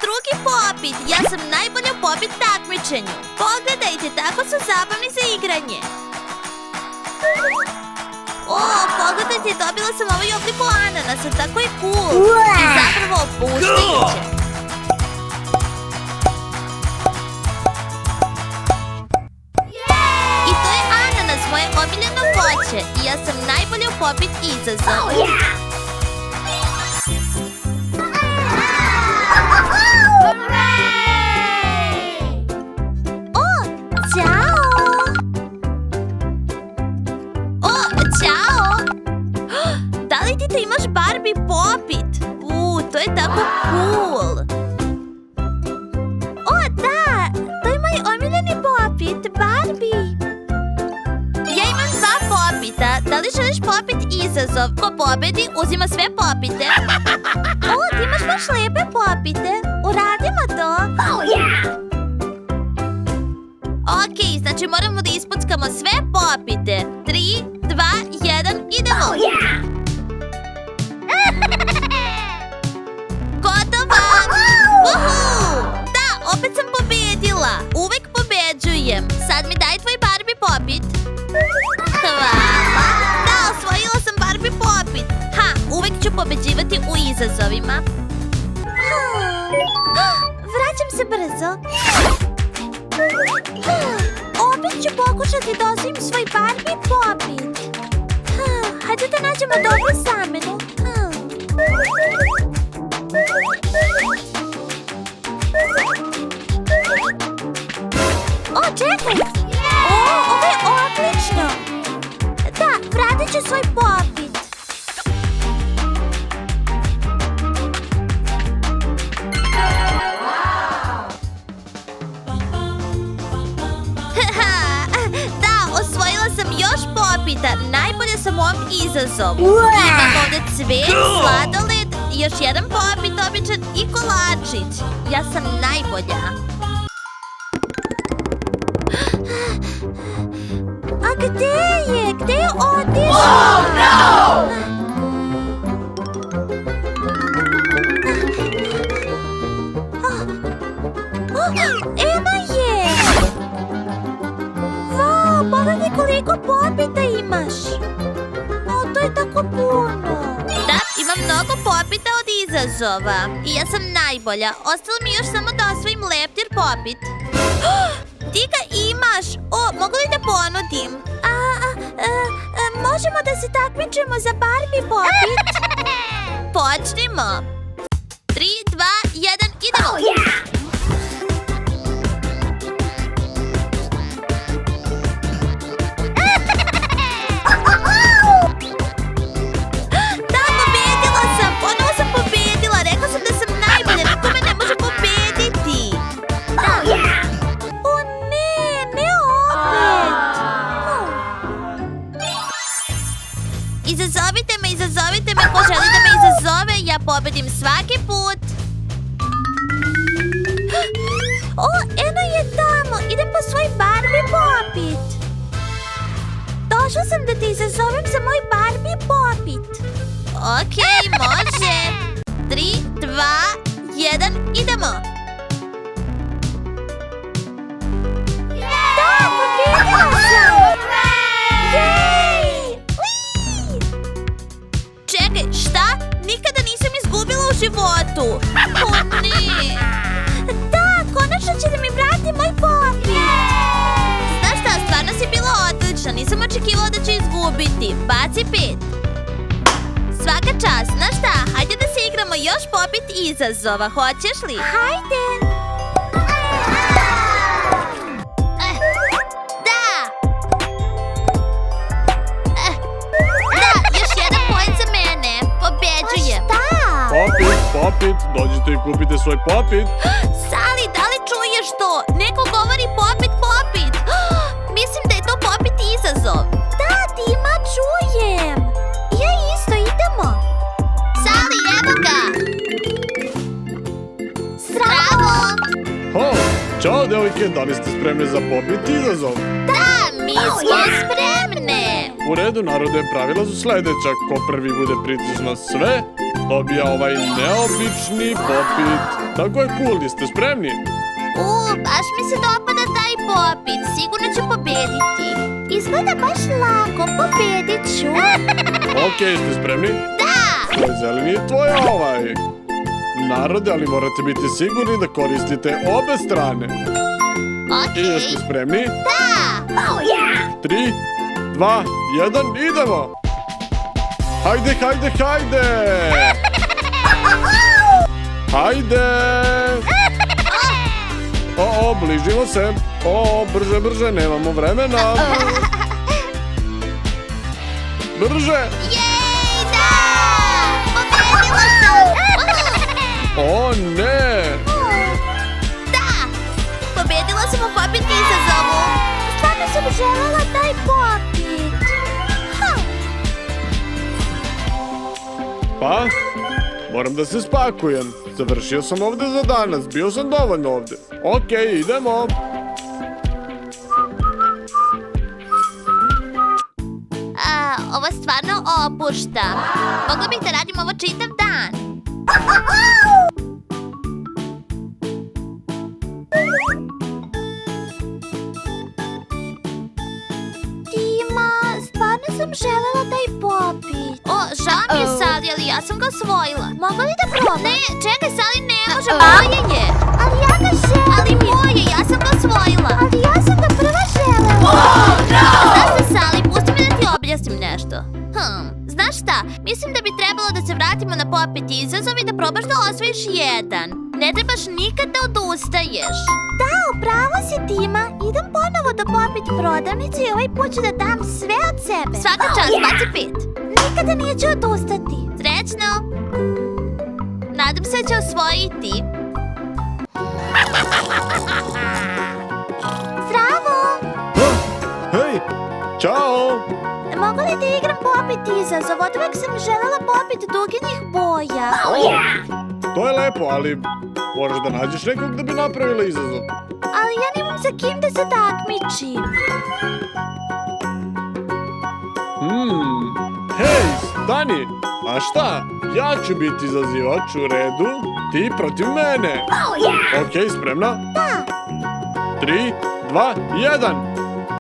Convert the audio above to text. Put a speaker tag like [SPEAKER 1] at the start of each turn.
[SPEAKER 1] drugi PopIt. Ja sam najbolja u PopIt takmičenju. Pogledajte, tako su zabavni za igranje. O, pogledajte, dobila sam ovaj obliku ananasa, tako je cool. I zapravo opuštajuće. I to je ananas, moje omiljeno voće. I ja sam najbolja u PopIt izazovu. Ti imaš Barbie PopIt. To je tako cool. O, da, to je moj omiljeni PopIt, Barbie. Ja imam 2 PopIta. Da li želiš PopIt izazov? Ko pobedi, uzima sve PopIte. O, ti imaš baš lepe PopIte. Uradimo to. Ok, znači moramo da ispuckamo sve PopIte. 3, 2, 1, idemo. Gotova! Uhu! Da, opet sam pobedila. Uvek pobeđujem. Sad mi daj tvoj Barbie PopIt. Hvala. Da, osvojila sam Barbie PopIt. Uvek ću pobeđivati u izazovima. Vraćam se brzo. Opet ću pokušati da osvojim svoj Barbie PopIt. Hajde da nađemo dobru zamenu. O, čekaj! Ovo je odlično! Da, vratit ću svoj PopIt. Da, osvojila sam još PopIta. Najbolja sam u ovom izazovu. Imam ovdje cvet, sladoled, još jedan PopIt običan i kolačić. Ja sam najbolja. A gde je? Gde je otišao?
[SPEAKER 2] Oh, no!
[SPEAKER 1] Eno je! Wow, pogledaj koliko PopIta imaš. O, to je tako puno. Da, imam mnogo PopIta od izazova. I ja sam najbolja. Ostalo mi još samo da osvojim leptir PopIt. Ti ga imaš! O, mogu li da ponudim? Možemo da se takmičimo za Barbie PopIt? Počnimo! 3, 2, 1, idemo!
[SPEAKER 2] Oh, yeah!
[SPEAKER 1] Da, pobedila sam! Ponovo sam pobedila! Rekla sam da sam najbolja, niko me ne može pobediti!
[SPEAKER 2] Oh, yeah!
[SPEAKER 1] O ne, ne opet! Izazovite me, ko želi da me izazove, ja pobedim svaki put! O, eno je tamo! Idem po svoj Barbie PopIt! Došla sam da te izazovem za moj Barbie PopIt! Ok, može! 3, 2, 1, idemo! Da, pobedila sam! Jej! Čekaj, šta? Nikada nisam izgubila u životu! O ne! Da, konačno će da mi vrati moj PopIt! Znaš šta, stvarno si bila odlična, nisam očekivala da ću izgubiti. Baci 5. Svaka čast, znaš šta, hajde da se igramo još PopIt izazova, hoćeš li? Hajde! Da! Da, još jedan point za mene, pobeđujem. Šta?
[SPEAKER 3] PopIt, dođite i kupite svoj PopIt.
[SPEAKER 1] Sali, da li čuješ to? Neko govori PopIt. Mislim da je to PopIt izazov. Da, Dima, čujem. Ja isto, idemo. Sali, evo ga. Zdravo.
[SPEAKER 3] Ćao, devojke, da li ste spremni za PopIt izazov?
[SPEAKER 1] Da, mi smo spremne.
[SPEAKER 3] U redu, narode, pravila su sledeća. Ko prvi bude pritisnuo sve, dobija ovaj neobični PopIt. Tako je cool, jeste spremni?
[SPEAKER 1] Baš mi se dopada taj PopIt, sigurno ću pobediti. Izgleda baš lako, pobedit ću.
[SPEAKER 3] Okej, jeste spremni?
[SPEAKER 1] Da!
[SPEAKER 3] Tvoj zeleni i tvoj ovaj. Narode, ali morate biti sigurni da koristite obe strane. I jeste spremni?
[SPEAKER 1] Da!
[SPEAKER 3] 3, 2, 1, idemo! Hajde, hajde, hajde! Hajde! O, bližimo se. O, brže, brže, nemamo vremena. Brže!
[SPEAKER 1] Jej, da! Pobedila sam!
[SPEAKER 3] O, ne!
[SPEAKER 1] Da! Pobedila sam u PopIt izazovu. Stvarno sam želela taj PopIt.
[SPEAKER 3] Pa, moram da se spakujem. Završio sam ovde za danas, bio sam dovoljno ovde. Okej, idemo.
[SPEAKER 1] Ovo stvarno opušta. Mogla bih da radim ovo čitav dan. Dima, stvarno sam želela taj PopIt. Žao mi je, Sali, ali ja sam ga osvojila. Mogu li da probam? Ne, čekaj, Sali, ne može, moje je. Ali ja ga želim. Ali moje, ja sam ga osvojila. Ali ja sam ga prva želela. Znaš šta, Sali, pusti me da ti objasnim nešto. Znaš šta, mislim da bi trebalo da se vratimo na PopIt izazov i da probaš da osvojiš jedan. Ne trebaš nikad da odustaješ. Da, upravo si, Dima. Idem ponovo do PopIt prodavnice i ovaj put ću da dam sve od sebe. Svaka čast, baci 5. Nikada neću odustati. Srećno. Nadam se da će osvojiti. Zdravo!
[SPEAKER 3] Hej, čao!
[SPEAKER 1] Mogu li da igram PopIt izazov? Od uvek sam želela PopIt duginih boja.
[SPEAKER 3] To je lepo, ali moraš da nađeš nekog da bi napravila izazov.
[SPEAKER 1] Ali ja nemam za kim da se takmičim.
[SPEAKER 3] Hej, stani! A šta? Ja ću biti izazivač, u redu, ti protiv mene. Okej, spremna?
[SPEAKER 1] Da.
[SPEAKER 3] 3, 2, 1.